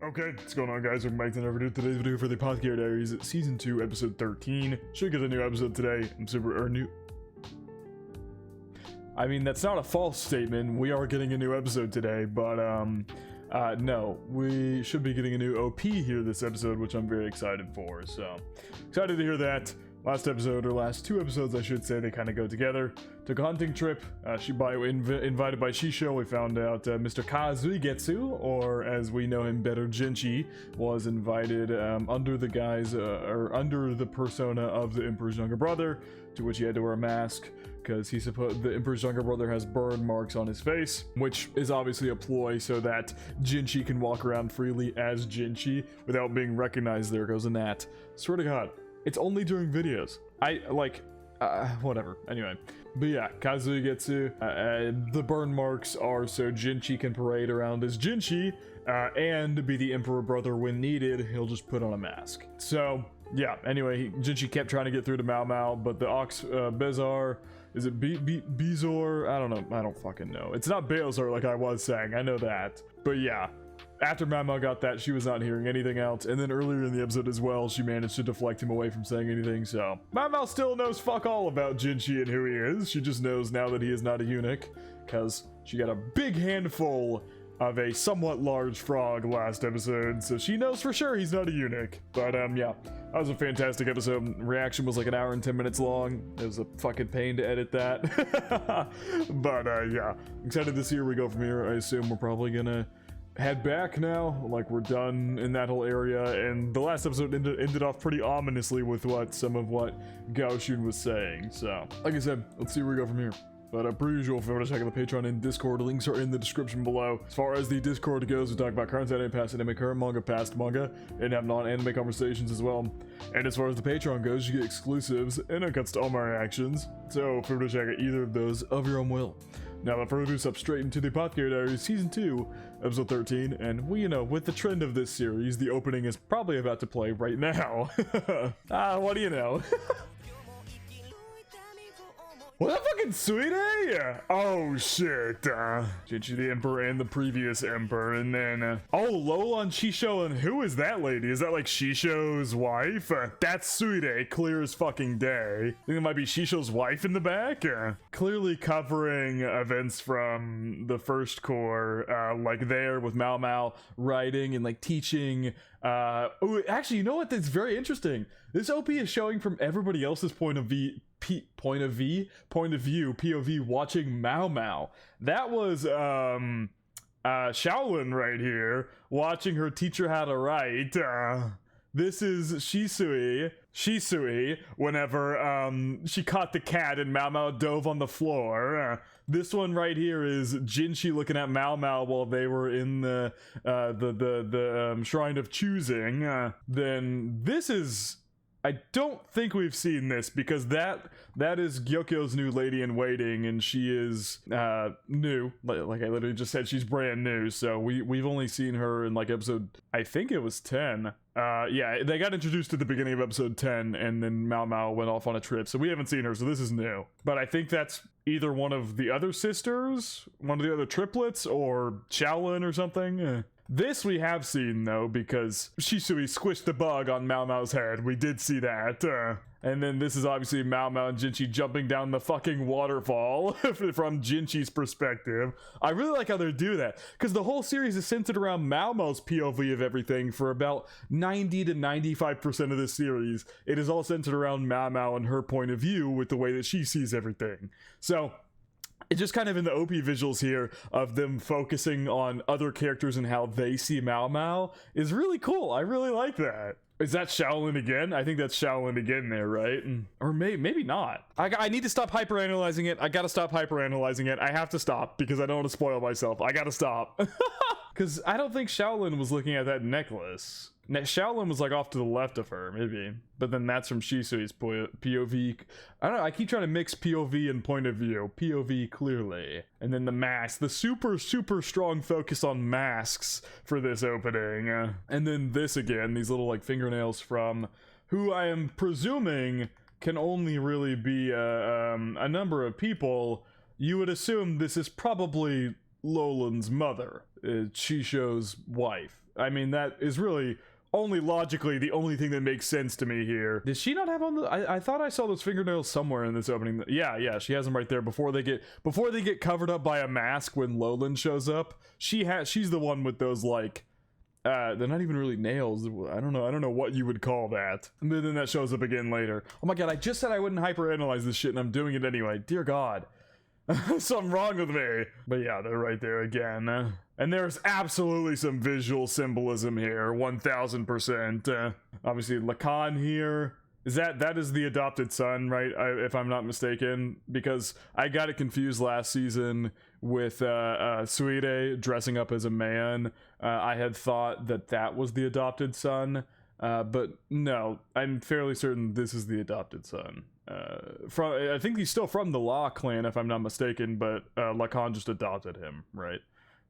Okay, what's going on, guys? Welcome back to another video. Today's video for the Apothecary Diaries, Season 2, Episode 13. Should get a new episode today. I mean, that's not a false statement. We are getting a new episode today, but, no. We should be getting a new OP here this episode, which I'm very excited for, so. Excited to hear that. Last episode, or last two episodes, I should say, they kind of go together. Took a hunting trip. Invited by Shisho, we found out Mr. Kazuigetsu, or as we know him better, Jinchi, was invited under the guise, or under the persona of the Emperor's younger brother, to which he had to wear a mask, because the Emperor's younger brother has burn marks on his face, which is obviously a ploy so that Jinchi can walk around freely as Jinchi without being recognized. There goes a gnat. Swear to God. It's only during videos. Whatever. Anyway. But yeah, Kazuigetsu, the burn marks are so Jinchi can parade around as Jinchi, and be the Emperor brother when needed. He'll just put on a mask. So, yeah, anyway, Jinchi kept trying to get through to Mao Mao, but the Bezar, is it Bezor? I don't know. I don't fucking know. It's not Beelzor like I was saying. I know that. But yeah. After Mao Mao got that, she was not hearing anything else, and then earlier in the episode as well, she managed to deflect him away from saying anything, so... Mao Mao still knows fuck all about Jinchi and who he is. She just knows now that he is not a eunuch, because she got a big handful of a somewhat large frog last episode, so she knows for sure he's not a eunuch. But, yeah, that was a fantastic episode. Reaction was like an hour and 10 minutes long. It was a fucking pain to edit that. But, yeah, excited to see where we go from here. I assume we're probably gonna head back now, like we're done in that whole area, and the last episode ended off pretty ominously with some of what Gaoshun was saying, so like I said, let's see where we go from here. But per usual, if you want to check out the Patreon and Discord, links are in the description below. As far as the Discord goes, we talk about current anime, past anime, current manga, past manga, and have non-anime conversations as well. And as far as the Patreon goes, you get exclusives and uncuts to all my reactions, so feel free to check out either of those of your own will. Now, without further ado, step straight into the Apothecary Diaries Season 2, Episode 13, and we, with the trend of this series, the opening is probably about to play right now. What do you know? What that fucking sweet, eh? Oh shit. Jinchi the Emperor and the previous Emperor, and then oh, Lola and Shisho, and who is that lady? Is that like Shisho's wife? That's sweet, eh? Clear as fucking day. I think it might be Shisho's wife in the back. Clearly covering events from the first core, like there with Mao Mao writing and like teaching. Oh, actually, you know what? That's very interesting. This OP is showing from everybody else's point of view, POV, watching Mao Mao. That was Shaolin right here, watching her teach her how to write. This is Shisui, whenever she caught the cat and Mao Mao dove on the floor. This one right here is Jinchi looking at Mao Mao while they were in the Shrine of Choosing. Then this is... I don't think we've seen this, because that is Gyokyo's new lady in waiting, and she is new. Like I literally just said, she's brand new. So we've only seen her in like episode, I think it was 10. Yeah, they got introduced at the beginning of episode 10, and then Mao Mao went off on a trip, so we haven't seen her. So this is new. But I think that's either one of the other sisters, one of the other triplets, or Shaolin or something. This we have seen, though, because Shisui squished the bug on Mao Mao's head. We did see that. And then this is obviously Mao Mao and Jinchi jumping down the fucking waterfall from Jinchi's perspective. I really like how they do that, because the whole series is centered around Mao Mao's POV of everything for about 90 to 95% of this series. It is all centered around Mao Mao and her point of view with the way that she sees everything. So... it's just kind of in the OP visuals here of them focusing on other characters and how they see Mao Mao is really cool. I really like that. Is that Shaolin again? I think that's Shaolin again there, right? Or maybe not. I need to stop hyperanalyzing it. I gotta stop hyperanalyzing it. I have to stop because I don't want to spoil myself. I gotta stop. Because I don't think Shaolin was looking at that necklace. Shaolin was like off to the left of her, maybe. But then that's from Shisui's POV. I don't know, I keep trying to mix POV and point of view. POV clearly. And then the mask. The super strong focus on masks for this opening. And then this again, these little like fingernails from who I am presuming can only really be a number of people. You would assume this is probably Lolan's mother, Shisho's wife. I mean, that is really only logically the only thing that makes sense to me here. Does she not have on the... I thought I saw those fingernails somewhere in this opening. Yeah, she has them right there before they get covered up by a mask when Lolan shows up. She's the one with those, like... they're not even really nails. I don't know what you would call that. And then that shows up again later. Oh my god, I just said I wouldn't hyperanalyze this shit and I'm doing it anyway. Dear god. Something wrong with me. But yeah, they're right there again. And there's absolutely some visual symbolism here, 1000%. Obviously, Lacan here. That is the adopted son, right? If I'm not mistaken, because I got it confused last season with Suide dressing up as a man. I had thought that was the adopted son, but no, I'm fairly certain this is the adopted son. I think he's still from the Law clan, if I'm not mistaken, but Lacan just adopted him, right?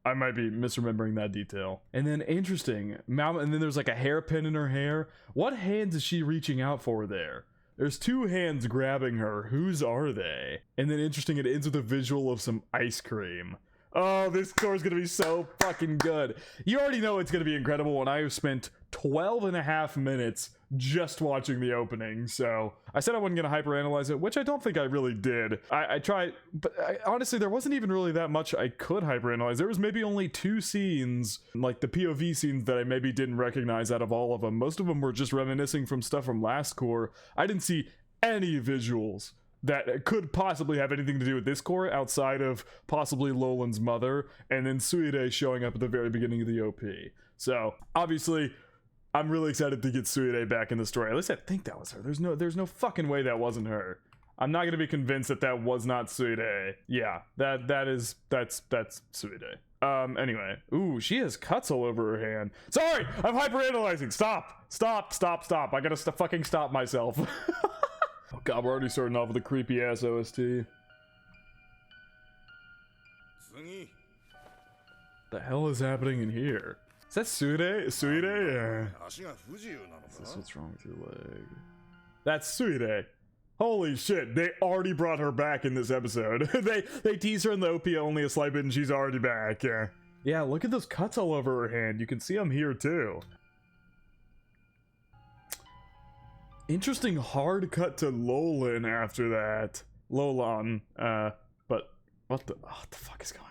I might be misremembering that detail. And then interesting, and then there's like a hairpin in her hair. What hands is she reaching out for there? There's two hands grabbing her. Whose are they? And then interesting, it ends with a visual of some ice cream. Oh, this score is gonna be so fucking good. You already know it's gonna be incredible when I have spent 12.5 minutes just watching the opening. So I said I wasn't gonna hyperanalyze it, which I don't think I really did. I tried, but honestly, there wasn't even really that much I could hyperanalyze. There was maybe only 2 scenes, like the POV scenes, that I maybe didn't recognize out of all of them. Most of them were just reminiscing from stuff from last core. I didn't see any visuals that could possibly have anything to do with this core outside of possibly Lolan's mother and then Suide showing up at the very beginning of the OP. So obviously I'm really excited to get Suide back in the story. At least I think that was her. There's no fucking way that wasn't her. I'm not gonna be convinced that was not Suide. Yeah, that's Suide. Anyway. Ooh, she has cuts all over her hand. Sorry, I'm hyperanalyzing. Stop. I gotta fucking stop myself. Oh god, we're already starting off with a creepy ass OST. The hell is happening in here? Is that Suide? Suide? Is this what's wrong with your leg? That's Suide. Holy shit, they already brought her back in this episode. they tease her in the OP only a slight bit and she's already back. Yeah, look at those cuts all over her hand. You can see them here too. Interesting hard cut to Lolan after that. Lolan. But what the fuck is going on?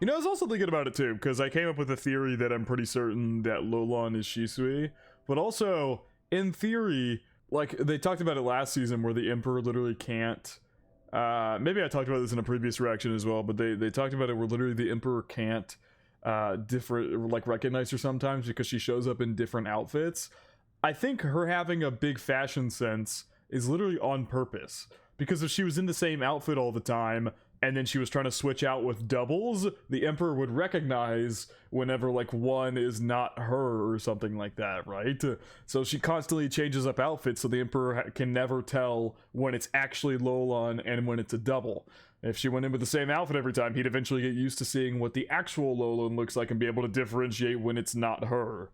You know, I was also thinking about it too, because I came up with a theory that I'm pretty certain that Lolan is Shisui. But also, in theory, like, they talked about it last season where the Emperor literally can't... maybe I talked about this in a previous reaction as well, but they talked about it where literally the Emperor can't recognize her sometimes because she shows up in different outfits. I think her having a big fashion sense is literally on purpose, because if she was in the same outfit all the time and then she was trying to switch out with doubles, the Emperor would recognize whenever like one is not her or something like that, right? So she constantly changes up outfits so the Emperor can never tell when it's actually Lolan and when it's a double. If she went in with the same outfit every time, he'd eventually get used to seeing what the actual Lolan looks like and be able to differentiate when it's not her.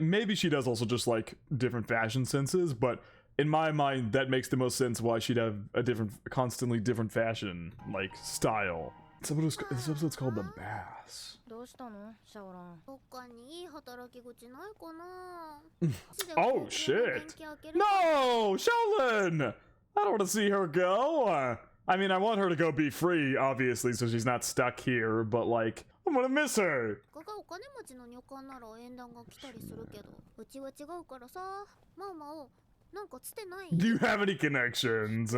Maybe she does also just like different fashion senses, but in my mind, that makes the most sense why she'd have a constantly different fashion, like, style. This episode's called The Baths. Oh shit! No! Shaolin! I don't want to see her go! I mean, I want her to go be free, obviously, so she's not stuck here, but like, I'm gonna miss her! Do you have any connections?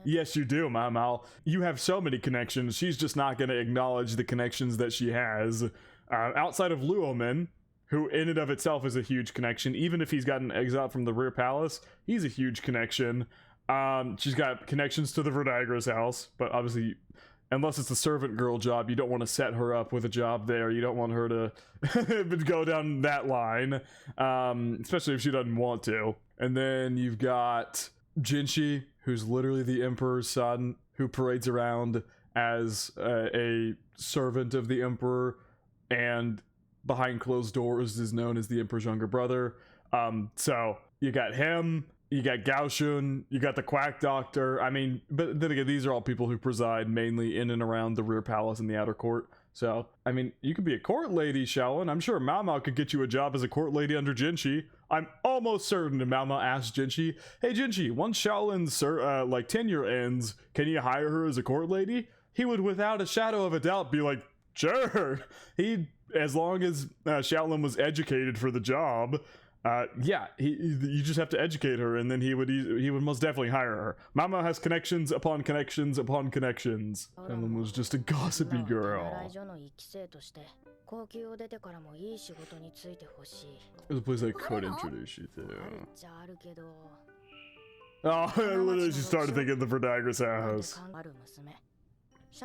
Yes, you do, Mal. You have so many connections, she's just not gonna acknowledge the connections that she has. Outside of Luomin, who in and of itself is a huge connection, even if he's gotten exiled from the Rear Palace, he's a huge connection. She's got connections to the Verdagra's house, but obviously, unless it's a servant girl job, you don't want to set her up with a job there. You don't want her to go down that line, especially if she doesn't want to. And then you've got Jinshi, who's literally the Emperor's son, who parades around as a servant of the Emperor, and behind closed doors is known as the Emperor's younger brother. So you got him. you got Gaoshun, you got the Quack Doctor. I mean, but then again, these are all people who preside mainly in and around the rear palace and the outer court. So, I mean, you could be a court lady, Shaolin. I'm sure Mao Mao could get you a job as a court lady under Jinshi. I'm almost certain that Mao Mao asked Jinshi, hey Jinshi, once Shaolin's like tenure ends, can you hire her as a court lady? He would, without a shadow of a doubt, be like, sure. As long as Shaolin was educated for the job, yeah, you just have to educate her, and then he would most definitely hire her. Mama has connections upon connections upon connections. Shaolin was just a gossipy girl. There's a place I could introduce you to. Oh, I literally just started thinking of the Verdigris house. She's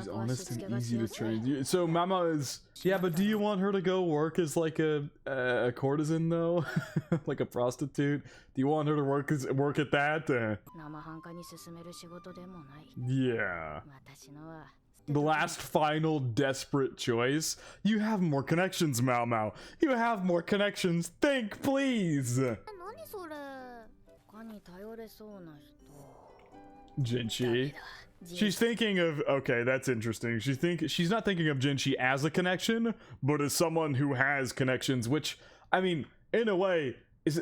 honest and easy to train. So Mama is, yeah, but do you want her to go work as like a courtesan though? Like a prostitute? Do you want her to work at that? Yeah. The last final desperate choice. You have more connections, Mao Mao. You have more connections. Think, please. Jinshi. She's thinking of, okay, that's interesting. She's not thinking of Jinshi as a connection, but as someone who has connections, which, I mean, in a way,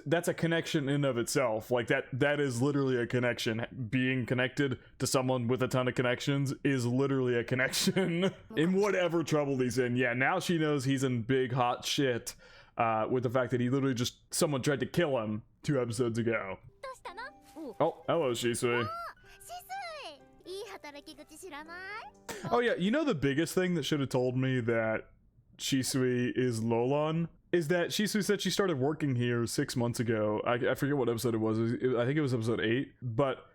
that's a connection in of itself. Like that is literally a connection. Being connected to someone with a ton of connections is literally a connection. In whatever trouble he's in. Yeah, now she knows he's in big hot shit with the fact that he literally someone tried to kill him 2 episodes ago. Oh, hello, Shisui. Oh yeah, you know the biggest thing that should have told me that Shisui is Lolan is that Shisui said she started working here 6 months ago. I forget what episode it was. I think it was episode 8. But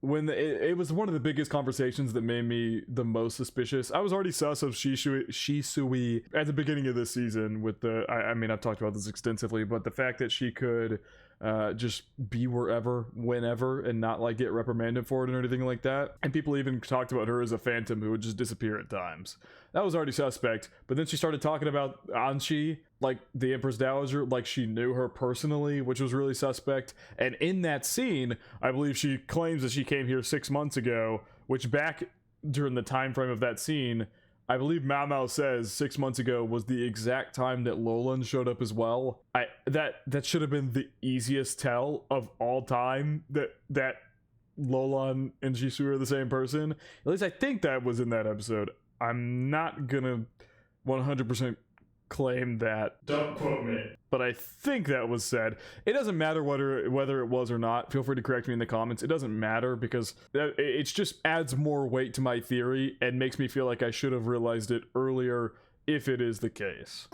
when it was one of the biggest conversations that made me the most suspicious. I was already sus of Shisui at the beginning of this season with the, I mean, I've talked about this extensively, but the fact that she could just be wherever, whenever, and not like get reprimanded for it or anything like that. And people even talked about her as a phantom who would just disappear at times. That was already suspect. But then she started talking about Anshi, like the Empress Dowager, like she knew her personally, which was really suspect. And in that scene, I believe she claims that she came here 6 months ago, which back during the time frame of that scene, I believe Mao Mao says 6 months ago was the exact time that Lolan showed up as well. That should have been the easiest tell of all time that Lolan and Shisui are the same person. At least I think that was in that episode. I'm not gonna 100% claim that. Don't quote me. But I think that was said. It doesn't matter whether it was or not. Feel free to correct me in the comments. It doesn't matter because it just adds more weight to my theory and makes me feel like I should have realized it earlier if it is the case.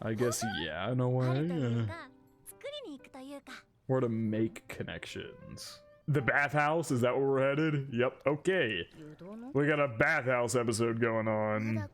I guess, yeah, in a way. Where to make connections. The bathhouse? Is that where we're headed? Yep, okay. We got a bathhouse episode going on.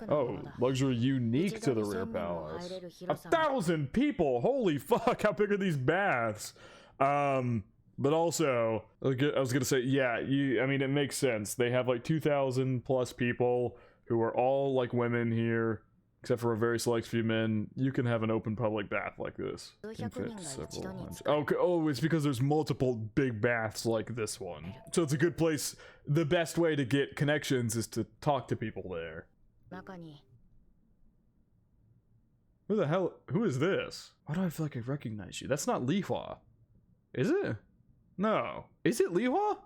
Oh, luxury unique to the rear palace. 1,000 people! Holy fuck, how big are these baths? But also, I was gonna say, yeah, I mean, it makes sense. They have like 2,000 plus people who are all like women here. Except for a very select few men, you can have an open public bath like this. Can fit several hundred. Okay, oh, it's because there's multiple big baths like this one. So it's a good place. The best way to get connections is to talk to people there. Who the hell? Who is this? Why do I feel like I recognize you? That's not Li Hua. Is it? No. Is it Li Hua?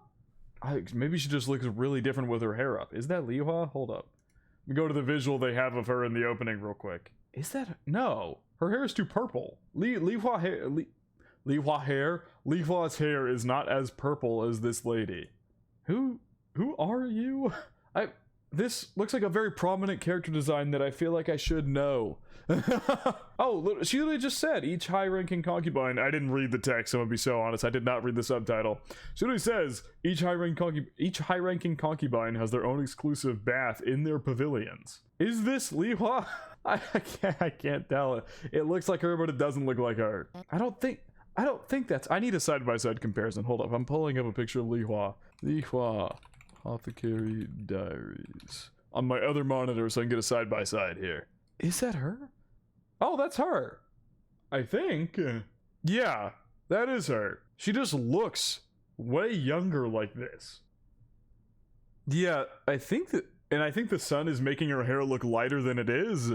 Maybe she just looks really different with her hair up. Is that Li Hua? Hold up. We go to the visual they have of her in the opening real quick. Is that? No. Her hair is too purple. Li Hua's hair is not as purple as this lady. Who are you? This looks like a very prominent character design that I feel like I should know. Oh, she literally just said each high-ranking concubine. I didn't read the text, I'm gonna be so honest. I did not read the subtitle. She literally says each high-ranking concubine has their own exclusive bath in their pavilions. Is this Li Hua? I can't tell. It looks like her, but it doesn't look like her. I don't think that's. I need a side-by-side comparison. Hold up, I'm pulling up a picture of Li Hua. Li Hua, Apothecary Diaries. on my other monitor so I can get a side-by-side here. Is that her? Oh, that's her. I think. Yeah, that is her. She just looks way younger like this. Yeah, I think that, and I think the sun is making her hair look lighter than it is.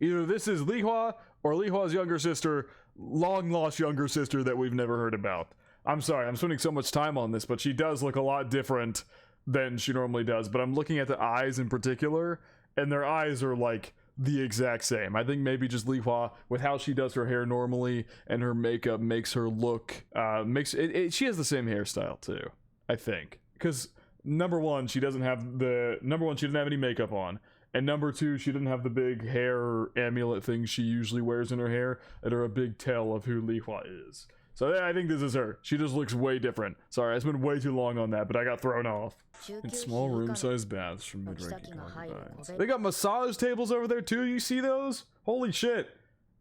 Either this is Li Hua or Li Hua's younger sister, long-lost younger sister that we've never heard about. I'm sorry, I'm spending so much time on this, but she does look a lot different than she normally does. But I'm looking at the eyes in particular, and their eyes are like the exact same. I think maybe just Li Hua, with how she does her hair normally and her makeup, makes her look, she has the same hairstyle too, I think. Because number one, she doesn't have any makeup on. And number two, she didn't have the big hair amulet things she usually wears in her hair that are a big tell of who Li Hua is. So I think this is her. She just looks way different. Sorry, I spent way too long on that, but I got thrown off. And small room-sized baths from mid-ranking concubines. They got massage tables over there too, you see those? Holy shit.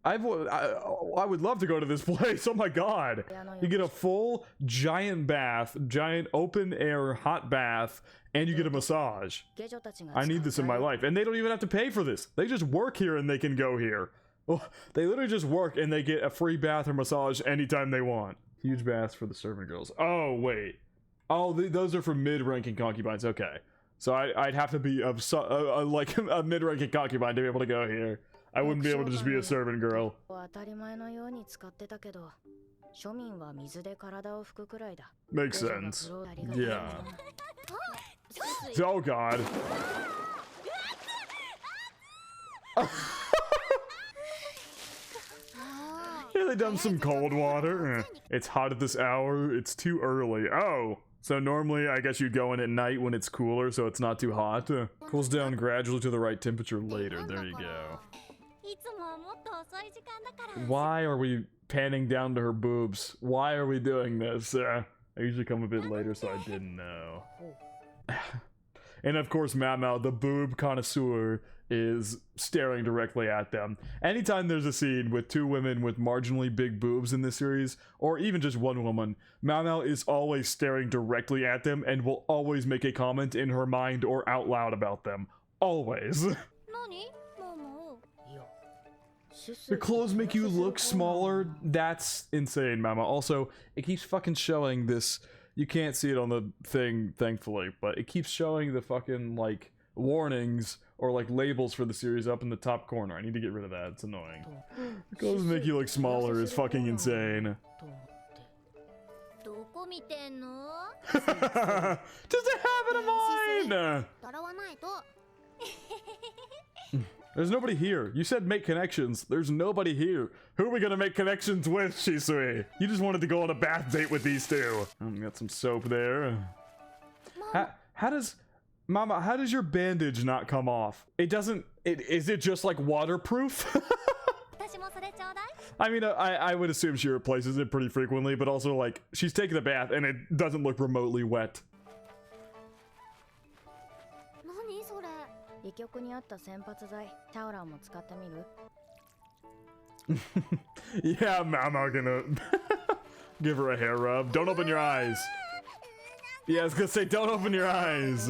I would love to go to this place. Oh my god. You get a full giant bath, giant open air hot bath, and you get a massage. I need this in my life. And they don't even have to pay for this. They just work here and they can go here. Oh, they literally just work and they get a free bath or massage anytime they want. Huge baths for the servant girls. Oh, wait. Oh, those are for mid-ranking concubines. Okay. So I'd have to be like a mid-ranking concubine to be able to go here. I wouldn't be able to just be a servant girl. Makes sense. Yeah. Oh god. Yeah, they done some cold water. It's hot at this hour. It's too early. Oh. So normally, I guess you'd go in at night when it's cooler, so it's not too hot. Cools down gradually to the right temperature later. There you go. Why are we panning down to her boobs? Why are we doing this? I usually come a bit later, so I didn't know. And of course, Mao, the boob connoisseur, is staring directly at them. Anytime there's a scene with two women with marginally big boobs in this series, or even just one woman, Mao is always staring directly at them and will always make a comment in her mind or out loud about them. Always. The clothes make you look smaller? That's insane, Mama. Also, it keeps fucking showing this. You can't see it on the thing, thankfully, but it keeps showing the fucking, like, warnings or, like, labels for the series up in the top corner. I need to get rid of that. It's annoying. The clothes make you look smaller is fucking insane. Just a habit of mine! There's nobody here. You said make connections. There's nobody here. Who are we gonna make connections with, Shisui? You just wanted to go on a bath date with these two. Got some soap there. How does... Mama, how does your bandage not come off? It doesn't... Is it just, like, waterproof? I mean, I would assume she replaces it pretty frequently, but also, like, she's taking a bath and it doesn't look remotely wet. Yeah, Mama gonna give her a hair rub. Don't open your eyes. Yeah, I was gonna say, don't open your eyes.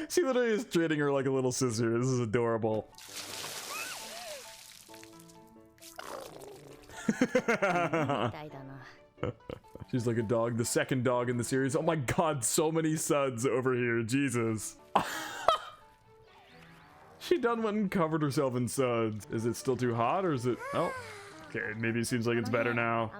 She literally is treating her like a little sister. This is adorable. She's like a dog, the second dog in the series. Oh my god, so many suds over here, Jesus. She done went and covered herself in suds. Is it still too hot or is it... Oh, okay, maybe it seems like it's better now.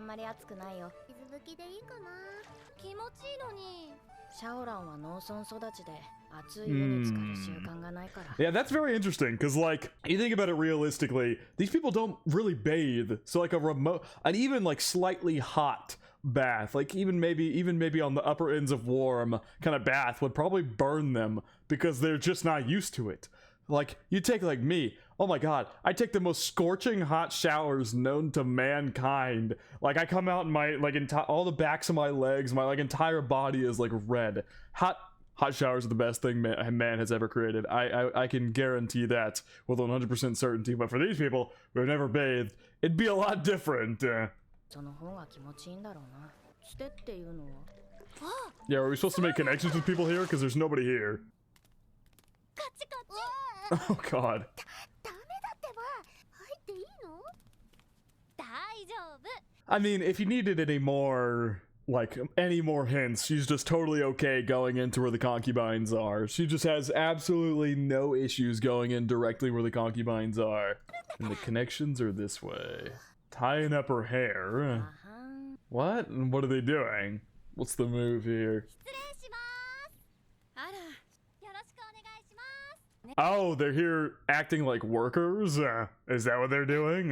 Yeah, that's very interesting, because, like, you think about it realistically, these people don't really bathe, so, like, an even, like, slightly hot bath, like, even maybe on the upper ends of warm kind of bath would probably burn them, because they're just not used to it. Like, you take, like, me. Oh my god, I take the most scorching hot showers known to mankind. Like, I come out and my, like, all the backs of my legs, my, like, entire body is, like, red. Hot showers are the best thing man has ever created. I can guarantee that with 100% certainty. But for these people who have never bathed, it'd be a lot different. Yeah, are we supposed to make connections with people here? Because there's nobody here. Oh god. I mean, if you needed any more, like, any more hints, she's just totally okay going into where the concubines are. She just has absolutely no issues going in directly where the concubines are. And the connections are this way. Tying up her hair. What? And what are they doing? What's the move here? Oh, they're here acting like workers? Is that what they're doing?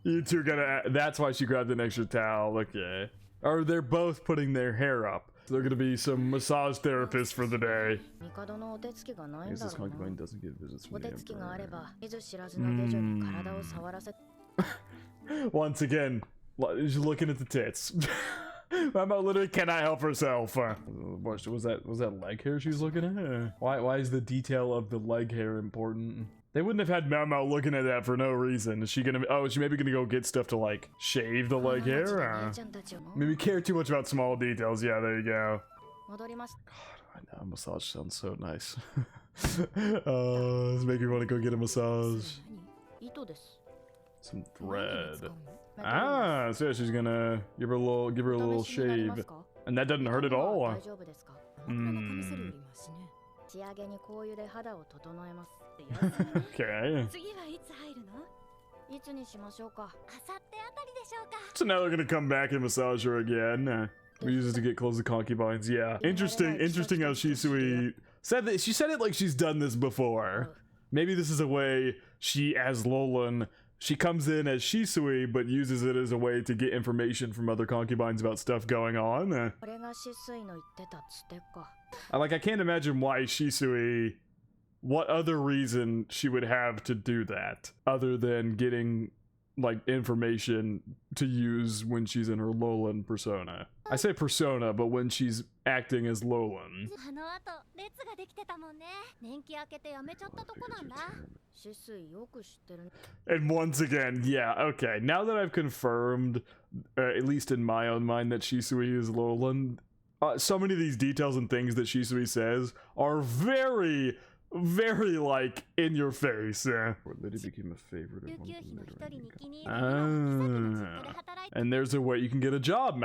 You two gotta. That's why she grabbed an extra towel. Okay. Or they're both putting their hair up. So they're gonna be some massage therapists for the day. I guess this concubine doesn't get visits from the emperor. Once again, she's looking at the tits. Mama literally cannot help herself. What was that leg hair she was looking at? Why is the detail of the leg hair important? They wouldn't have had Mao looking at that for no reason. Is she gonna? Oh, is she maybe gonna go get stuff to like shave the leg hair? Maybe care too much about small details. Yeah, there you go. God, I know massage sounds so nice. It's making me want to go get a massage. Some thread. Ah, so yeah, she's gonna give her a little shave, and that doesn't hurt at all. Okay. So now they're gonna come back and massage her again. We use it to get close to concubines. Yeah, interesting how Shisui said that. She said it like she's done this before. Maybe this is a way she, as Lolan, she comes in as Shisui, but uses it as a way to get information from other concubines about stuff going on. I can't imagine why Shisui, what other reason she would have to do that, other than getting, like, information to use when she's in her Lolan persona. I say persona, but when she's acting as Lolan. And once again, yeah, okay. Now that I've confirmed, at least in my own mind, that Shisui is Lolan, so many of these details and things that Shisui says are very, very, like, in your face. Lady became a favorite of one and there's a way you can get a job,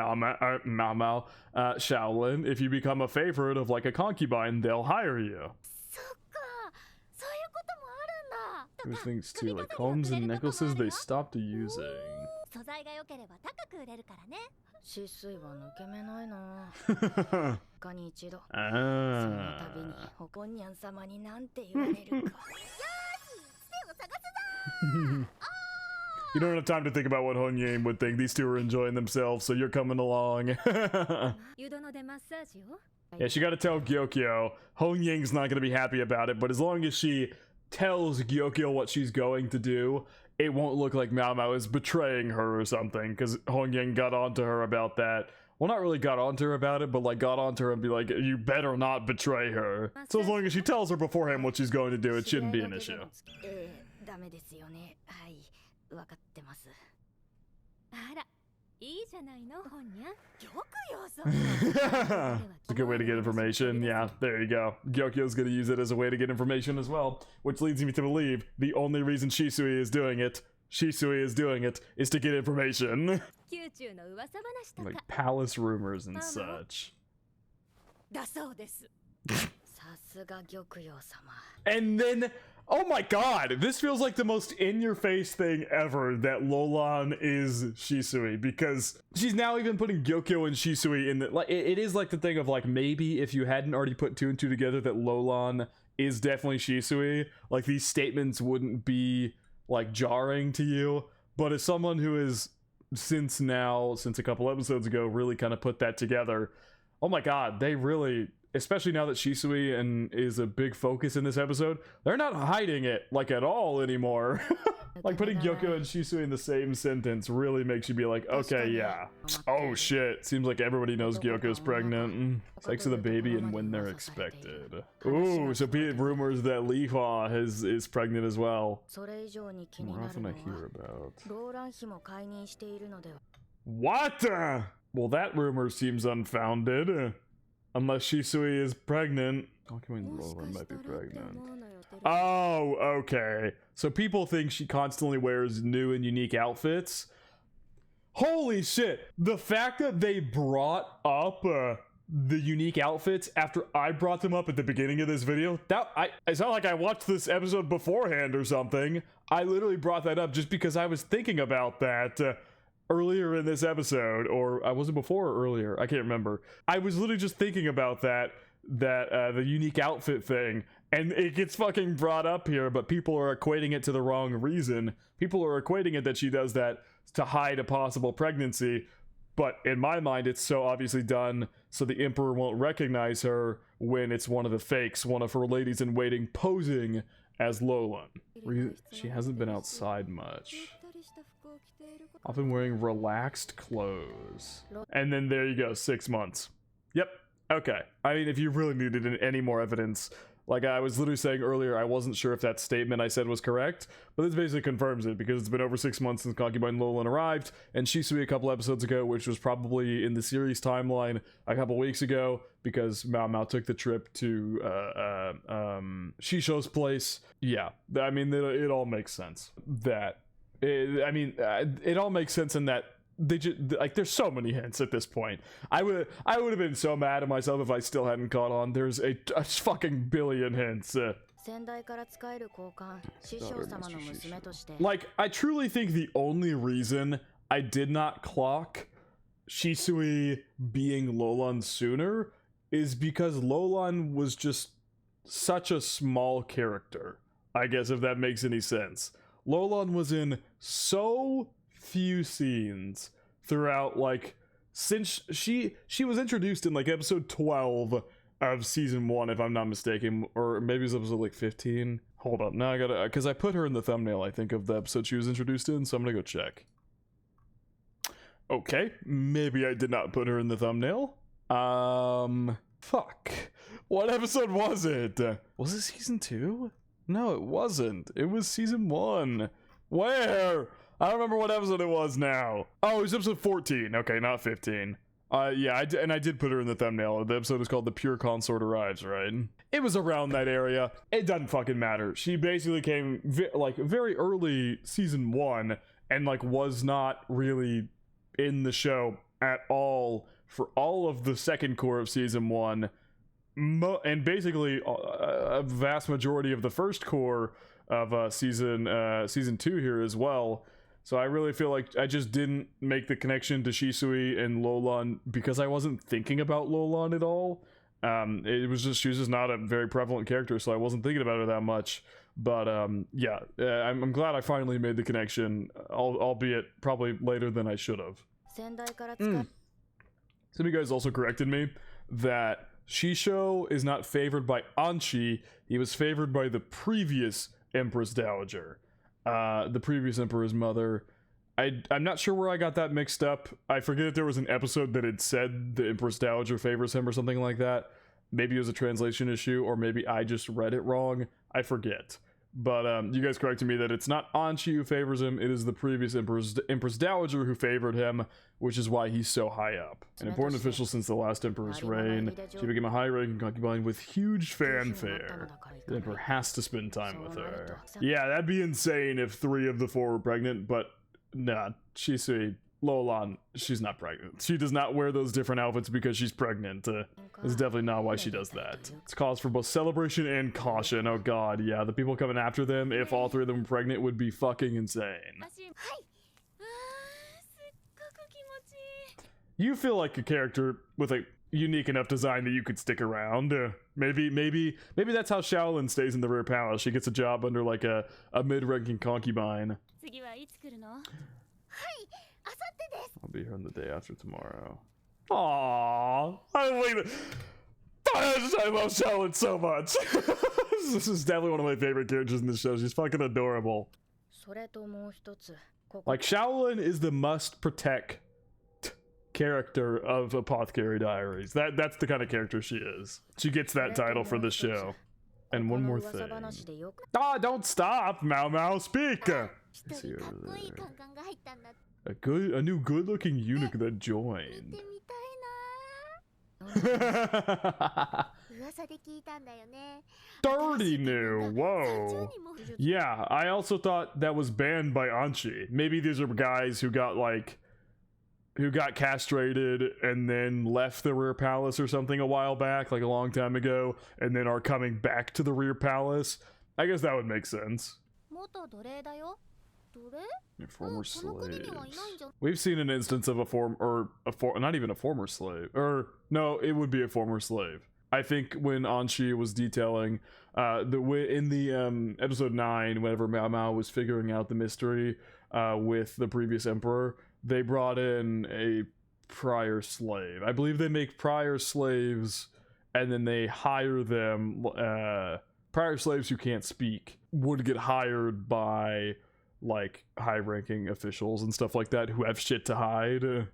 Shaolin. If you become a favorite of, like, a concubine, they'll hire you. There's things too, like combs and necklaces they stopped using. You don't have time to think about what Honyang would think. These two are enjoying themselves, so you're coming along. Yeah, she gotta tell Gyokyo. Honyang's not gonna be happy about it, but as long as she tells Gyokyo what she's going to do, it won't look like Mao is betraying her or something, because Honyang got onto her about that. Well, not really got onto her about it, but like got onto her and be like, you better not betray her. So as long as she tells her beforehand what she's going to do, it shouldn't be an issue. It's a good way to get information. Yeah, there you go. Gyokyo's gonna use it as a way to get information as well, which leads me to believe the only reason Shisui is doing it is to get information. Like palace rumors and such. And then, oh my god, this feels like the most in-your-face thing ever that Lolan is Shisui, because she's now even putting Gyokyo and Shisui in the, like, it is like the thing of like, maybe if you hadn't already put two and two together that Lolan is definitely Shisui, like these statements wouldn't be like jarring to you. But as someone who is since a couple episodes ago really kind of put that together, oh my god, they really, especially now that Shisui is a big focus in this episode, they're not hiding it, like, at all anymore. Like, putting Gyokyo and Shisui in the same sentence really makes you be like, okay, yeah. Oh shit, seems like everybody knows Gyoko's pregnant. Sex with a baby and when they're expected. Ooh, so rumors that Li Hua is pregnant as well. More often I hear about. What? Well, that rumor seems unfounded. Unless Shisui is pregnant. Lolan might be pregnant. Oh, okay. So people think she constantly wears new and unique outfits. Holy shit! The fact that they brought up the unique outfits after I brought them up at the beginning of this video, it's not like I watched this episode beforehand or something. I literally brought that up just because I was thinking about that earlier in this episode, or I wasn't before or earlier, I can't remember. I was literally just thinking about that the unique outfit thing, and it gets fucking brought up here, but people are equating it to the wrong reason. People are equating it that she does that to hide a possible pregnancy, but in my mind it's so obviously done so the Emperor won't recognize her when it's one of the fakes, one of her ladies in waiting posing as Lolan. She hasn't been outside much. Often wearing relaxed clothes. And then there you go, 6 months. Yep, okay. I mean, if you really needed any more evidence, like I was literally saying earlier, I wasn't sure if that statement I said was correct, but this basically confirms it because it's been over 6 months since Concubine Lolan arrived, and Shisui a couple episodes ago, which was probably in the series timeline a couple weeks ago, because Mao Mao took the trip to Shisho's place. Yeah, I mean, it all makes sense. It all makes sense in that they just, like, there's so many hints at this point. I would have been so mad at myself if I still hadn't caught on. There's a fucking billion hints. Like, I truly think the only reason I did not clock Shisui being Lolan sooner is because Lolan was just such a small character, I guess, if that makes any sense. Lolan was in so few scenes throughout, like, since she was introduced in like episode 12 of season 1, if I'm not mistaken, or maybe it was episode like 15. Hold up, now I gotta, because I put her in the thumbnail, I think, of the episode she was introduced in, so I'm gonna go check. Okay, maybe I did not put her in the thumbnail. Fuck, what episode was it? Was it season 2? No, it wasn't. It was season 1. Where? I don't remember what episode it was now. Oh, it was episode 14. Okay, not 15. Yeah, I did put her in the thumbnail. The episode is called The Pure Consort Arrives, right? It was around that area. It doesn't fucking matter. She basically came like very early season 1 and like was not really in the show at all for all of the second core of season 1. And basically a vast majority of the first core of season 2 here as well. So I really feel like I just didn't make the connection to Shisui and Lolan because I wasn't thinking about Lolan at all. It was just, she was just not a very prevalent character, so I wasn't thinking about her that much. But yeah, I'm glad I finally made the connection, albeit probably later than I should have. Some of you guys also corrected me that Shisho is not favored by Anchi, he was favored by the previous Empress Dowager. The previous Emperor's mother. I'm not sure where I got that mixed up. I forget if there was an episode that had said the Empress Dowager favors him or something like that. Maybe it was a translation issue, or maybe I just read it wrong. I forget. But you guys corrected me that it's not Anchi who favors him, it is the previous Empress Dowager who favored him, which is why he's so high up. An important official since the last Emperor's reign, she became a high-ranking concubine with huge fanfare. The Emperor has to spend time with her. Yeah, that'd be insane if 3 of the 4 were pregnant, but nah, Shisui, Lolan, she's not pregnant. She does not wear those different outfits because she's pregnant. That's definitely not why she does that. It's cause for both celebration and caution. Oh god, yeah, the people coming after them, if all 3 of them were pregnant, would be fucking insane. You feel like a character with a unique enough design that you could stick around. Maybe that's how Shaolin stays in the Rare Palace. She gets a job under like a mid-ranking concubine. I'll be here on the day after tomorrow. Aww, I love Shaolin so much. This is definitely one of my favorite characters in this show. She's fucking adorable. Like, Shaolin is the must protect character of Apothecary Diaries. That's the kind of character she is. She gets that title for this show. And one more thing. Ah, don't stop, Mao Mao, speak. See her there. A new good-looking eunuch that joined. 30 new. Whoa. Yeah, I also thought that was banned by Anchi. Maybe these are guys who got castrated and then left the rear palace or something a while back, like a long time ago, and then are coming back to the rear palace. I guess that would make sense. Former slaves. We've seen an instance of not even a former slave. Or no, it would be a former slave. I think when Anchi was detailing in the episode 9, whenever Mao Mao was figuring out the mystery with the previous emperor, they brought in a prior slave. I believe they make prior slaves and then they hire them. Prior slaves who can't speak would get hired by like high-ranking officials and stuff like that who have shit to hide. I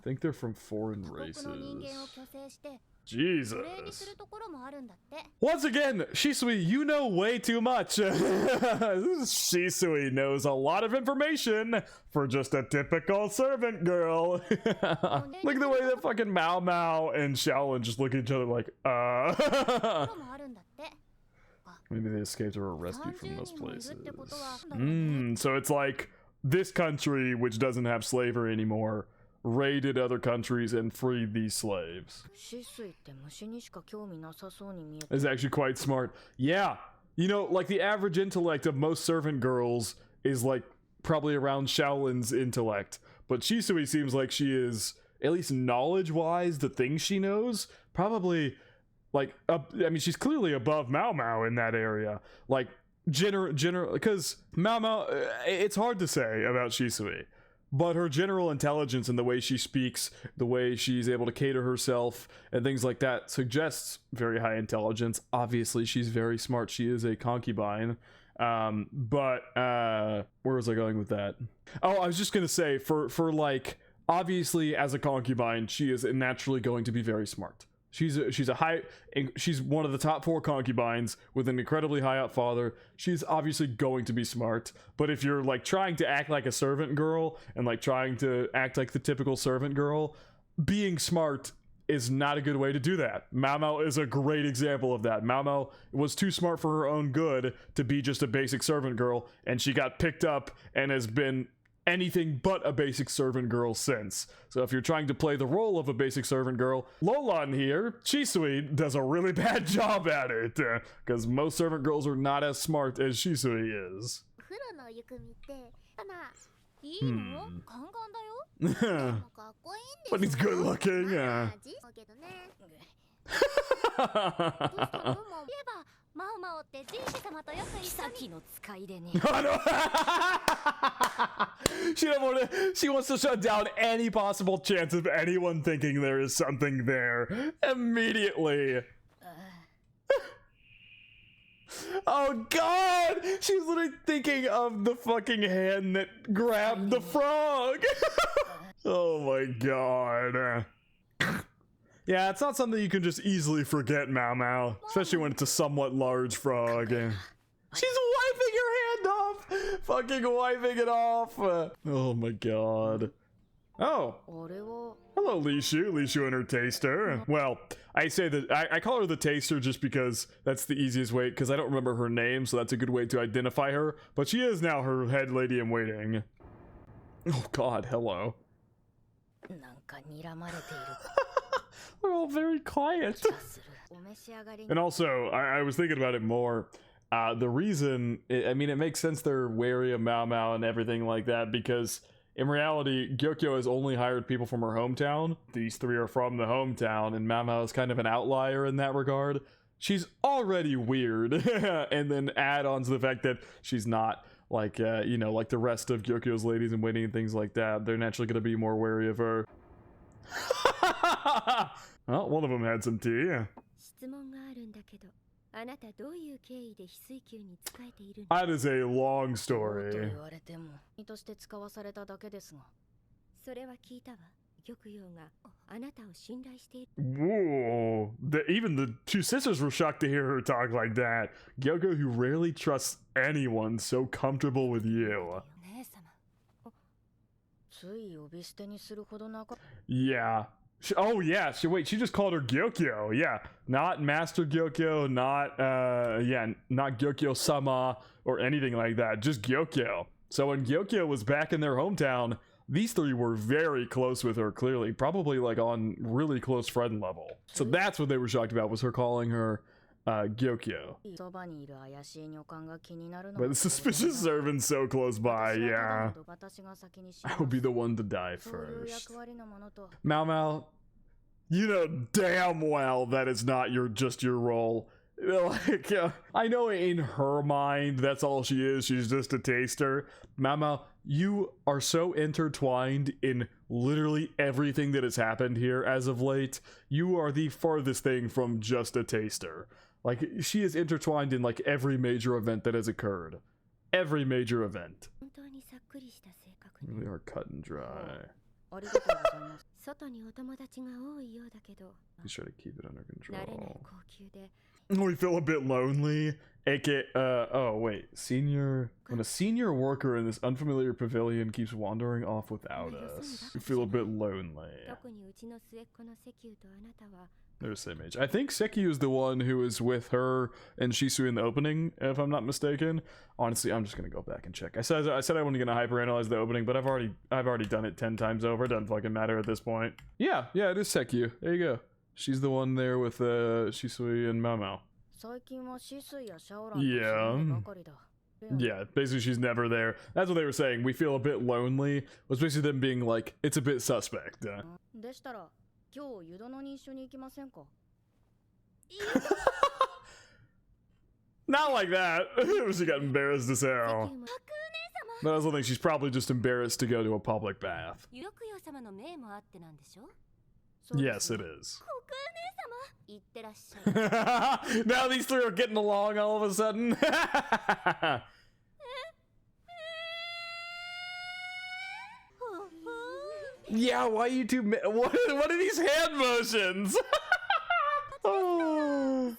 think they're from foreign races. Jesus. Once again, Shisui, you know way too much. Shisui knows a lot of information for just a typical servant girl. Look at the way that fucking Mao Mao and Shaolin just look at each other like, Maybe they escaped or were rescued from those places. So it's like this country, which doesn't have slavery anymore, raided other countries and freed these slaves. It's actually quite smart. Yeah, you know, like the average intellect of most servant girls is like probably around Shaolin's intellect, but Shisui seems like she is, at least knowledge-wise, the things she knows, probably like I mean, she's clearly above Mao Mao in that area. Like general, because Mao Mao, it's hard to say about Shisui, but her general intelligence and the way she speaks, the way she's able to cater herself and things like that suggests very high intelligence. Obviously, she's very smart. She is a concubine. But where was I going with that? Oh, I was just gonna say for like, obviously as a concubine, she is naturally going to be very smart. She's one of the top 4 concubines with an incredibly high up father. She's obviously going to be smart, but if you're like trying to act like a servant girl and like trying to act like the typical servant girl, being smart is not a good way to do that. Mao Mao is a great example of that. Mao Mao was too smart for her own good to be just a basic servant girl, and she got picked up and has been anything but a basic servant girl since. So if you're trying to play the role of a basic servant girl, Lolan here, Shisui, does a really bad job at it, because most servant girls are not as smart as Shisui is. But he's good looking. She wants to shut down any possible chance of anyone thinking there is something there immediately. Oh god! She's literally thinking of the fucking hand that grabbed the frog. Oh my god. Yeah, it's not something you can just easily forget, Mao Mao, especially when it's a somewhat large frog. She's wiping her hand off! Fucking wiping it off! Oh my god. Oh. Hello, Lishu. Lishu and her taster. Well, I say that I call her the taster just because that's the easiest way, because I don't remember her name, so that's a good way to identify her. But she is now her head lady in waiting. Oh god, hello. We're all very quiet. And also, I was thinking about it more. The reason, I mean, it makes sense they're wary of Mao Mao and everything like that, because in reality, Gyokyo has only hired people from her hometown. These 3 are from the hometown, and Mao Mao is kind of an outlier in that regard. She's already weird, and then add on to the fact that she's not like, you know, like the rest of Gyokyo's ladies in waiting and things like that. They're naturally going to be more wary of her. Well, one of them had some tea. That is a long story. Whoa. Even the 2 sisters were shocked to hear her talk like that. Gyoko, who rarely trusts anyone so comfortable with you. Yeah. Oh yeah, she just called her Gyokyo. Yeah, not Master Gyokyo, not not Gyokyo-sama or anything like that. Just Gyokyo. So when Gyokyo was back in their hometown, these three were very close with her. Clearly, probably like on really close friend level. So that's what they were shocked about, was her calling her Gyokyo. But the suspicious servant's so close by, yeah. I will be the one to die first. Mao Mao, you know damn well that is not just your role. Like, I know in her mind that's all she is. She's just a taster. Mao Mao, you are so intertwined in literally everything that has happened here as of late. You are the farthest thing from just a taster. Like, she is intertwined in like every major event that has occurred. Every major event. We are cut and dry. He's trying to keep it under control. We feel a bit lonely. Oh wait, when a senior worker in this unfamiliar pavilion keeps wandering off without us, we feel a bit lonely. They're the same age. I think Sekyu is the one who is with her and Shisui in the opening, if I'm not mistaken. Honestly, I'm just gonna go back and check. I said I wasn't gonna hyperanalyze the opening, but I've already done it 10 times over. It doesn't fucking matter at this point. Yeah, it is Sekyu. There you go. She's the one there with Shisui and Mao Mao. Yeah, basically she's never there. That's what they were saying. We feel a bit lonely. It was basically them being like, it's a bit suspect. Not like that. She got embarrassed as hell. But I also think she's probably just embarrassed to go to a public bath. Yes, it is. Now these three are getting along all of a sudden. Yeah, why you two? What are these hand motions? Oh.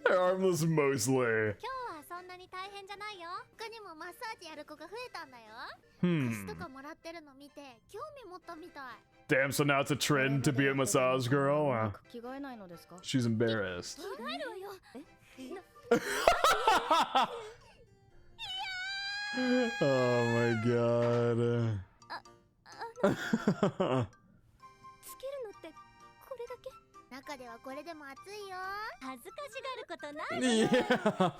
They're harmless mostly. Damn, so now it's a trend to be a massage girl? She's embarrassed. Oh my god. Yeah.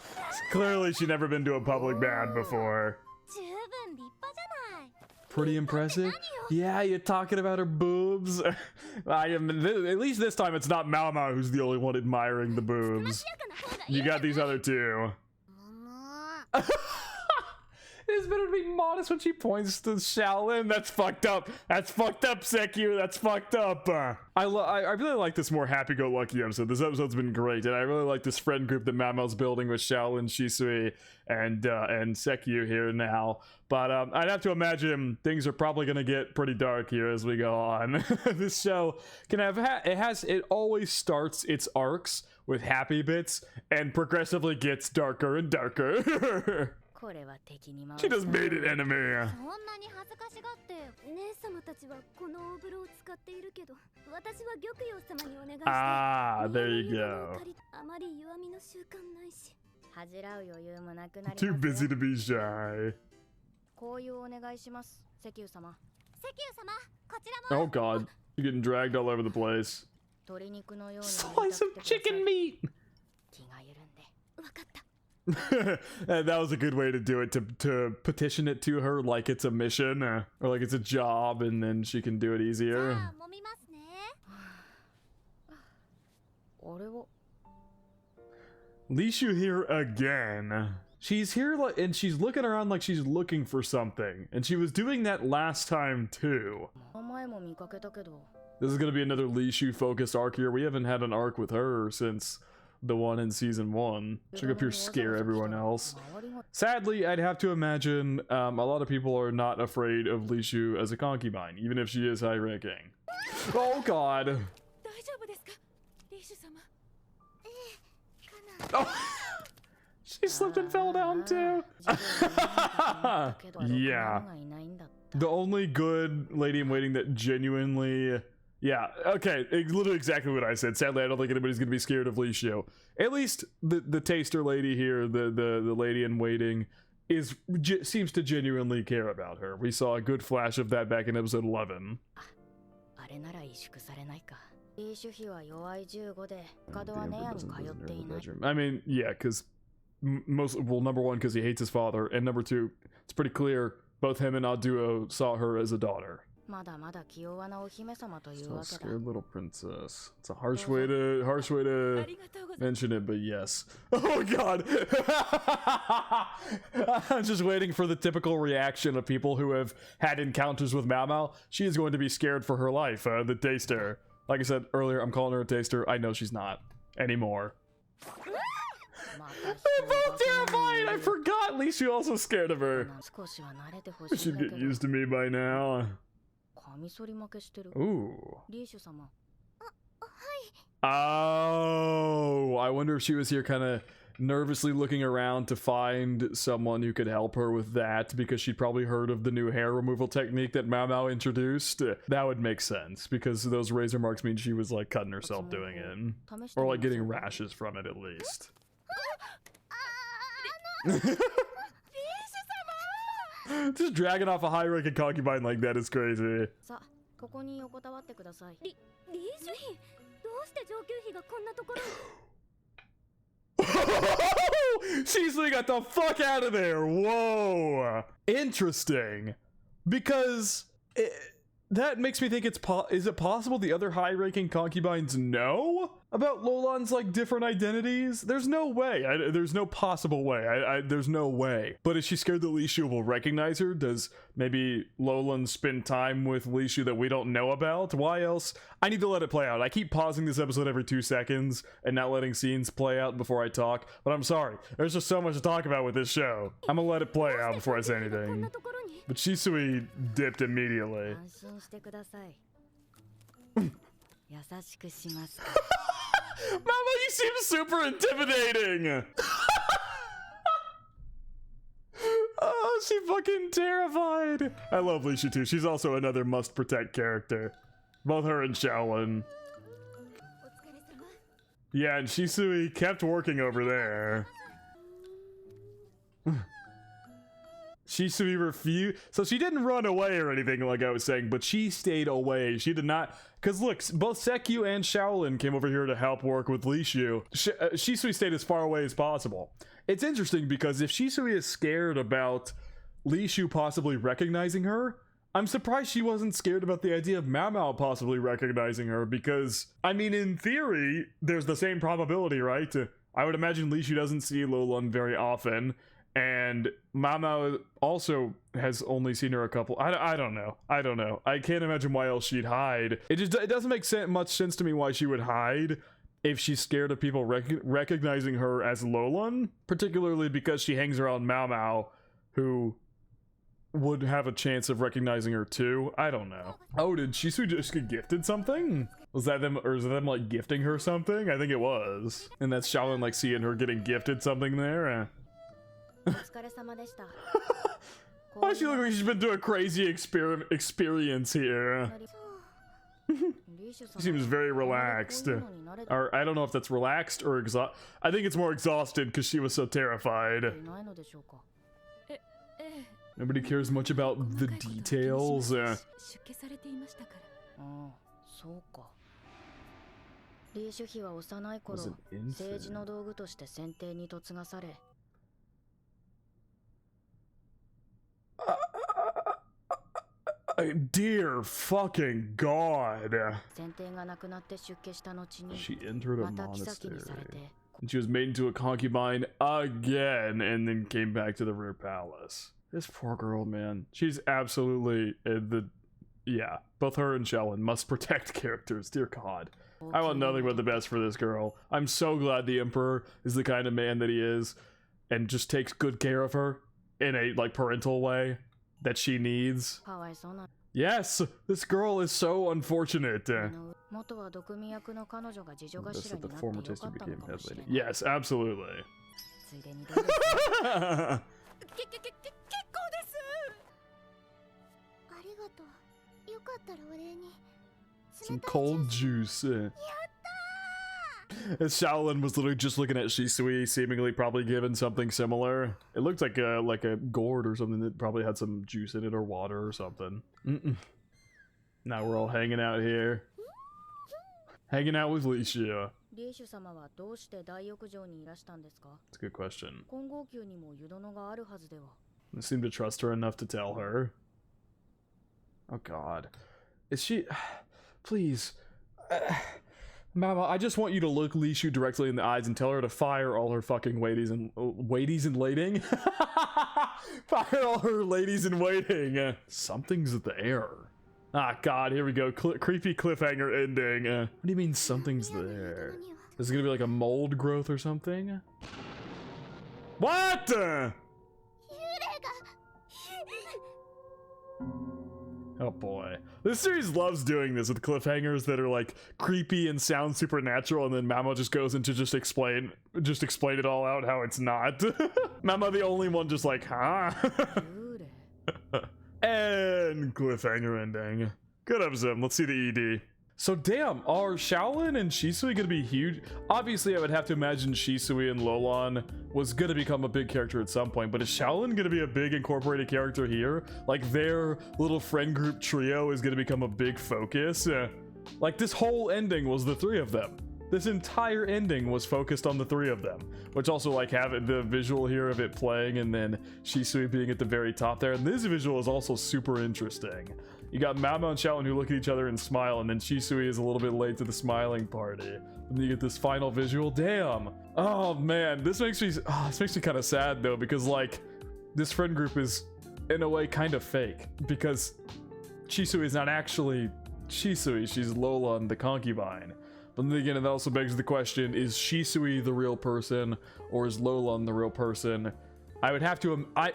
Clearly she's never been to a public bath before. Pretty impressive. Yeah, you're talking about her boobs. At least this time it's not Mao Mao who's the only one admiring the boobs. You got these other two. It's better to be modest when she points to Shaolin. That's fucked up. That's fucked up, Sekyu. That's fucked up. I really like this more happy-go-lucky episode. This episode's been great, and I really like this friend group that Mamo's building with Shaolin, Shisui, and Sekyu here now. But I'd have to imagine things are probably gonna get pretty dark here as we go on. This show can have it always starts its arcs with happy bits and progressively gets darker and darker. She just made an enemy. Ah, there you go. Too busy to be shy. Oh god, you're getting dragged all over the place. Slice of chicken meat. That was a good way to do it, to petition it to her like it's a mission or like it's a job, and then she can do it easier. Lishu here again. She's here and she's looking around like she's looking for something, and she was doing that last time too. This is gonna be another Lishu focused arc here. We haven't had an arc with her since the one in season 1. She'll go up here, scare everyone else. Sadly, I'd have to imagine a lot of people are not afraid of Lishu as a concubine, even if she is high ranking. Oh god. Oh. She's slipped and fell down too. Yeah. The only good lady in waiting that genuinely... Yeah, okay, literally exactly what I said. Sadly, I don't think anybody's gonna be scared of Li Xiu. At least the taster lady here, the lady in waiting, seems to genuinely care about her. We saw a good flash of that back in episode 11. I mean, yeah, because number one, because he hates his father, and number two, it's pretty clear both him and Aduo saw her as a daughter. Still a scared little princess. It's a harsh way to mention it, but yes. Oh god! I'm just waiting for the typical reaction of people who have had encounters with Mao Mao. She is going to be scared for her life, the taster. Like I said earlier, I'm calling her a taster. I know she's not anymore. They're both terrified! I forgot! Li Xiu also scared of her. She'd get used to me by now. Ooh. Oh, I wonder if she was here kind of nervously looking around to find someone who could help her with that, because she'd probably heard of the new hair removal technique that Mao Mao introduced. That would make sense, because those razor marks mean she was like cutting herself doing it. Or like getting rashes from it at least. Just dragging off a high-ranking concubine like that is crazy. Shisui got the fuck out of there. Whoa. Interesting. Because that makes me think is it possible the other high-ranking concubines know about Lolan's like different identities? There's no way. There's no possible way. There's no way. But is she scared that Li Xiu will recognize her? Does maybe Lolan spend time with Li Xiu that we don't know about? Why else? I need to let it play out. I keep pausing this episode every 2 seconds and not letting scenes play out before I talk. But I'm sorry. There's just so much to talk about with this show. I'm gonna let it play out before I say anything. But Shisui dipped immediately. Mama, you seem super intimidating! Oh, she fucking terrified! I love Li Xiu too. She's also another must-protect character. Both her and Shaolin. Yeah, and Shisui kept working over there. Shisui refused. So she didn't run away or anything like I was saying, but she stayed away. She did not. Because look, both Sekyu and Shaolin came over here to help work with Li Xiu. Shisui stayed as far away as possible. It's interesting because if Shisui is scared about Li Xiu possibly recognizing her, I'm surprised she wasn't scared about the idea of Mao Mao possibly recognizing her, because, I mean, in theory, there's the same probability, right? I would imagine Li Xiu doesn't see Lolan very often. And Mao Mao also has only seen her a couple. I don't know. I can't imagine why else she'd hide. It doesn't make much sense to me why she would hide if she's scared of people recognizing her as Lolan, particularly because she hangs around Mao Mao, who would have a chance of recognizing her too. I don't know. Oh, did Shisui just get gifted something? Was that them, or is it them like gifting her something? I think it was. And that's Shaolin like seeing her getting gifted something there. Why does she look like she's been through a crazy experience here? She seems very relaxed. Or I don't know if that's relaxed or exhausted. I think it's more exhausted because she was so terrified. Nobody cares much about the details. Was an infant. Dear fucking God. She entered a monastery. And she was made into a concubine again and then came back to the rear palace. This poor girl, man. She's absolutely yeah. Both her and Shaolin must protect characters. Dear God. I want nothing but the best for this girl. I'm so glad the Emperor is the kind of man that he is and just takes good care of her in a like parental way that she needs. Yes, this girl is so unfortunate. That's that the former taster became head lady. Yes, absolutely. Some cold juice. As Shaolin was literally just looking at Shisui, seemingly probably given something similar. It looked like a gourd or something that probably had some juice in it or water or something. Now we're all hanging out here. Hanging out with Licia. That's a good question. I seem to trust her enough to tell her. Oh god. Is she... Please. Mama, I just want you to look Lishu directly in the eyes and tell her to fire all her fucking ladies in waiting? Fire all her ladies in waiting. Something's there. Ah, god, here we go. Creepy cliffhanger ending. What do you mean something's there? Is it gonna be like a mold growth or something? What? Oh boy. This series loves doing this with cliffhangers that are like creepy and sound supernatural, and then Mama just goes into just explain it all out how it's not. Mama the only one just like, huh? And cliffhanger ending. Good episode. Let's see the ED. So damn, are Shaolin and Shisui gonna be huge? Obviously I would have to imagine Shisui and Lolon was gonna become a big character at some point, but is Shaolin gonna be a big incorporated character here? Like their little friend group trio is gonna become a big focus? Like this whole ending was the three of them. This entire ending was focused on the three of them, which also like have the visual here of it playing and then Shisui being at the very top there. And this visual is also super interesting. You got Mama and Shaolin who look at each other and smile, and then Shisui is a little bit late to the smiling party. And you get this final visual. Damn. Oh man, this makes me kind of sad though, because like this friend group is in a way kind of fake, because Shisui is not actually Shisui, she's Lolon the concubine. But then again, it also begs the question, is Shisui the real person, or is Lolon the real person? I would have to, I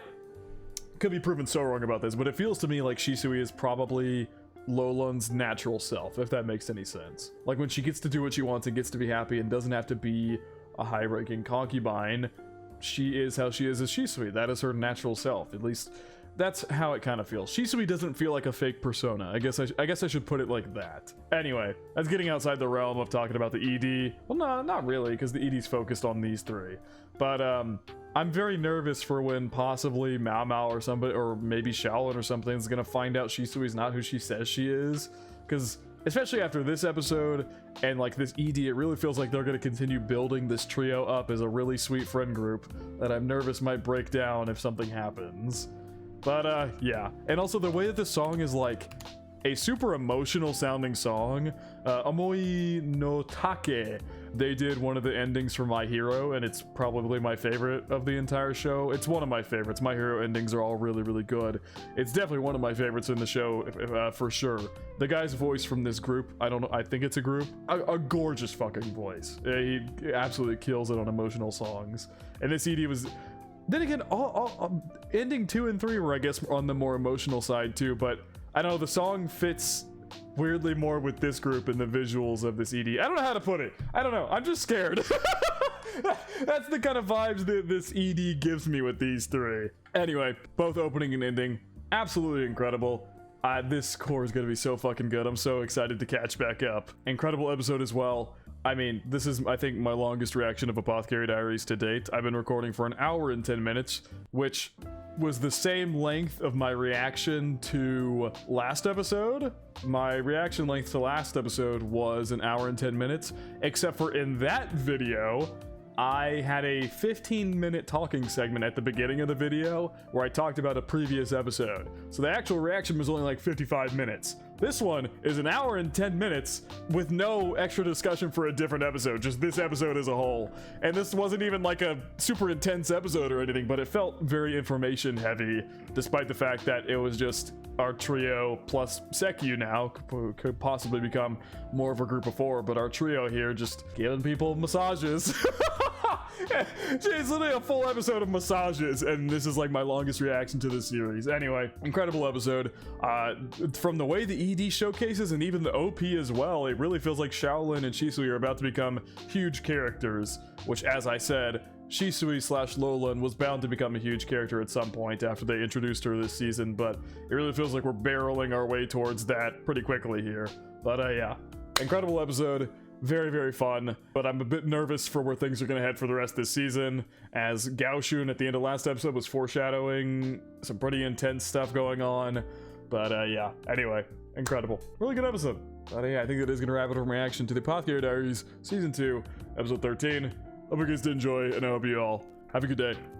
could be proven so wrong about this, but it feels to me like Shisui is probably Lolon's natural self, if that makes any sense. Like when she gets to do what she wants and gets to be happy and doesn't have to be a high-ranking concubine, she is how she is as Shisui. That is her natural self, at least that's how it kind of feels. Shisui doesn't feel like a fake persona. I guess I should put it like that. Anyway, that's getting outside the realm of talking about the ED. Well, no, not really, because the ED's focused on these three. But I'm very nervous for when possibly Mao Mao or somebody, or maybe Shaolin or something, is gonna find out Shisui's not who she says she is. Because especially after this episode and like this ED, it really feels like they're gonna continue building this trio up as a really sweet friend group that I'm nervous might break down if something happens. But yeah, and also the way that this song is like a super emotional sounding song. Omoi no Take, they did one of the endings for My Hero, and it's probably my favorite of the entire show. It's one of my favorites. My Hero endings are all really, really good. It's definitely one of my favorites in the show, for sure. The guy's voice from this group, I don't know, I think it's a group, a gorgeous fucking voice. He absolutely kills it on emotional songs. And this ED was... Then again, ending 2 and 3 were, I guess, on the more emotional side too, but I know the song fits weirdly more with this group and the visuals of this ED. I don't know how to put it. I don't know. I'm just scared. That's the kind of vibes that this ED gives me with these three. Anyway, both opening and ending, absolutely incredible. This score is going to be so fucking good. I'm so excited to catch back up. Incredible episode as well. I mean, this is, I think, my longest reaction of Apothecary Diaries to date. I've been recording for 1 hour and 10 minutes, which was the same length of my reaction to last episode. My reaction length to last episode was 1 hour and 10 minutes, except for in that video, I had a 15-minute talking segment at the beginning of the video where I talked about a previous episode. So the actual reaction was only like 55 minutes. This one is 1 hour and 10 minutes with no extra discussion for a different episode, just this episode as a whole. And this wasn't even like a super intense episode or anything, but it felt very information heavy, despite the fact that it was just our trio plus Sekyu now could possibly become more of a group of 4, but our trio here just giving people massages. It's literally a full episode of massages, and this is like my longest reaction to this series. Anyway, incredible episode. From the way the ED showcases and even the OP as well, it really feels like Shaolin and Shisui are about to become huge characters, which, as I said, Shisui slash Lolan was bound to become a huge character at some point after they introduced her this season, but it really feels like we're barreling our way towards that pretty quickly here. But yeah, incredible episode. Very, very fun, but I'm a bit nervous for where things are going to head for the rest of this season, as Gaoshun at the end of last episode was foreshadowing some pretty intense stuff going on. But yeah, anyway, incredible. Really good episode. But yeah, I think that is going to wrap it up from reaction to the Apothecary Diaries, Season 2, Episode 13. Hope you guys did enjoy, and I hope you all have a good day.